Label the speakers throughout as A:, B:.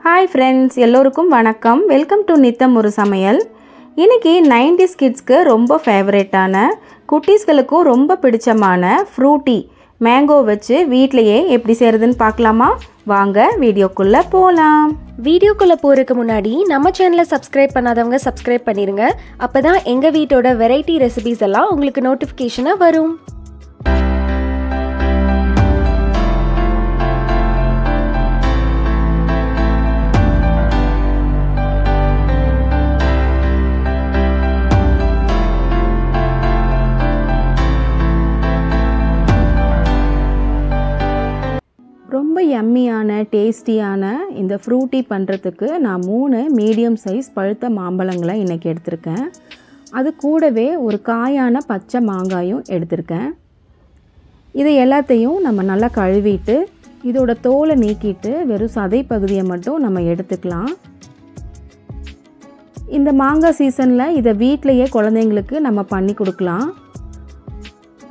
A: Hi friends, எல்லோருக்கும் வணக்கம். Welcome to நித்தம் ஒரு சமையல். இன்றைக்கி 90s கிட்ஸ்க்கு ரொம்ப ஃபேவரேட்டான, குட்டீஸ்களுக்கும் ரொம்ப பிடிச்சமான ஃப்ரூட்டி மேங்கோ வச்சு வீட்டிலையே எப்படி செய்கிறதுன்னு பார்க்கலாமா? வாங்க வீடியோக்குள்ளே போகலாம்.
B: வீடியோக்குள்ளே போகிறதுக்கு முன்னாடி நம்ம சேனலை சப்ஸ்கிரைப் பண்ணாதவங்க சப்ஸ்கிரைப் பண்ணிடுங்க. அப்போ தான் எங்கள் வீட்டோட வெரைட்டி ரெசிபீஸ் எல்லாம் உங்களுக்கு நோட்டிஃபிகேஷனாக வரும்.
A: ரொம்ப யம்மியான டேஸ்டியான இந்த ஃப்ரூட்டி பண்ணுறதுக்கு நான் 3 மீடியம் சைஸ் பழுத்த மாம்பழங்களை இன்றைக்கி எடுத்திருக்கேன். அது கூடவே ஒரு காயான பச்சை மாங்காயும் எடுத்திருக்கேன். இதை எல்லாத்தையும் நம்ம நல்லா கழுவிட்டு இதோட தோலை நீக்கிட்டு வெறும் சதை பகுதியை மட்டும் நம்ம எடுத்துக்கலாம். இந்த மாங்காய் சீசனில் இதை வீட்டிலையே குழந்தைங்களுக்கு நம்ம பண்ணி கொடுக்கலாம்.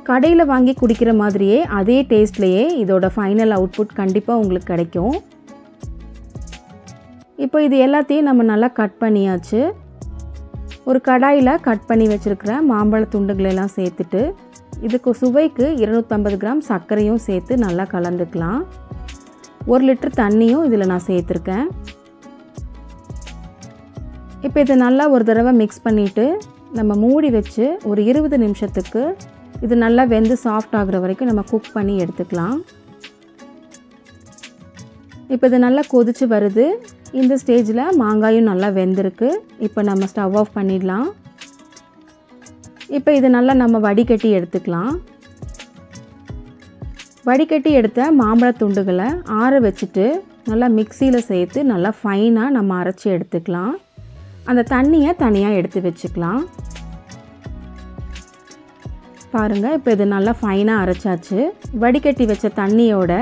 A: கடையில் வாங்கி குடிக்கிற மாதிரியே அதே டேஸ்ட்லேயே இதோட ஃபைனல் அவுட்புட் கண்டிப்பாக உங்களுக்கு கிடைக்கும். இப்போ இது எல்லாத்தையும் நம்ம நல்லா கட் பண்ணியாச்சு. ஒரு கடாயில் கட் பண்ணி வச்சுருக்கிற மாம்பழ துண்டுகளெல்லாம் சேர்த்துட்டு இதுக்கு சுவைக்கு 250 கிராம் சர்க்கரையும் சேர்த்து நல்லா கலந்துக்கலாம். 1 லிட்டர் தண்ணியும் இதில் நான் சேர்த்துருக்கேன். இப்போ இதை நல்லா ஒரு தடவை மிக்ஸ் பண்ணிவிட்டு நம்ம மூடி வச்சு ஒரு 20 நிமிஷத்துக்கு இது நல்லா வெந்து சாஃப்ட் ஆகுற வரைக்கும் நம்ம குக் பண்ணி எடுத்துக்கலாம். இப்போ இது நல்லா கொதிச்சு வருது. இந்த ஸ்டேஜில் மாங்காயும் நல்லா வெந்திருக்கு. இப்போ நம்ம ஸ்டவ் ஆஃப் பண்ணிடலாம். இப்போ இது நல்லா நம்ம வடிகட்டி எடுத்துக்கலாம். வடிகட்டி எடுத்த மாம்பழ துண்டுகளை ஆற வச்சுட்டு நல்லா மிக்சியில் சேர்த்து நல்லா ஃபைனாக நம்ம அரைச்சி எடுத்துக்கலாம். அந்த தண்ணியை தனியாக எடுத்து வச்சுக்கலாம். பாருங்கள், இப்போ இது நல்லா ஃபைனாக அரைச்சாச்சு. வடிகட்டி வச்ச தண்ணியோட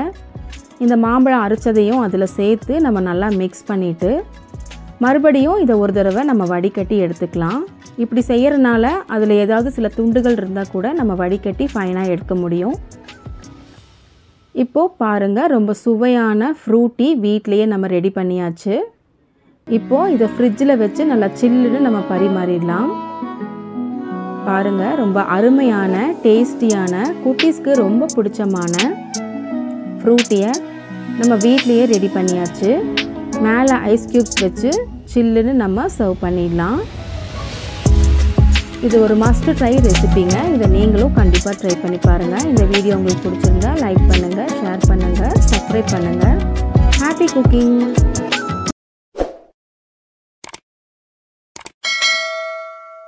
A: இந்த மாம்பழம் அரைச்சதையும் அதில் சேர்த்து நம்ம நல்லா மிக்ஸ் பண்ணிவிட்டு மறுபடியும் இதை ஒரு தடவை நம்ம வடிகட்டி எடுத்துக்கலாம். இப்படி செய்கிறனால அதில் ஏதாவது சில துண்டுகள் இருந்தால் கூட நம்ம வடிகட்டி ஃபைனாக எடுக்க முடியும். இப்போது பாருங்கள், ரொம்ப சுவையான ஃப்ரூட்டி வீட்டிலையே நம்ம ரெடி பண்ணியாச்சு. இப்போது இதை ஃப்ரிட்ஜில் வச்சு நல்லா சில்லுன்னு நம்ம பரிமாறிடலாம். பாருங்கள், ரொம்ப அருமையான டேஸ்டியான குட்டீஸ்க்கு ரொம்ப பிடிச்சமான ஃப்ரூட்டியை நம்ம வீட்லேயே ரெடி பண்ணியாச்சு. மேலே ஐஸ் க்யூப்ஸ் வச்சு சில்லுன்னு நம்ம சர்வ் பண்ணிடலாம். இது ஒரு மஸ்ட் ட்ரை ரெசிபிங்க. இதை நீங்களும் கண்டிப்பாக ட்ரை பண்ணி பாருங்கள். இந்த வீடியோ உங்களுக்கு பிடிச்சிருந்தா லைக் பண்ணுங்கள், ஷேர் பண்ணுங்கள், சப்ஸ்கிரைப் பண்ணுங்கள். Happy cooking.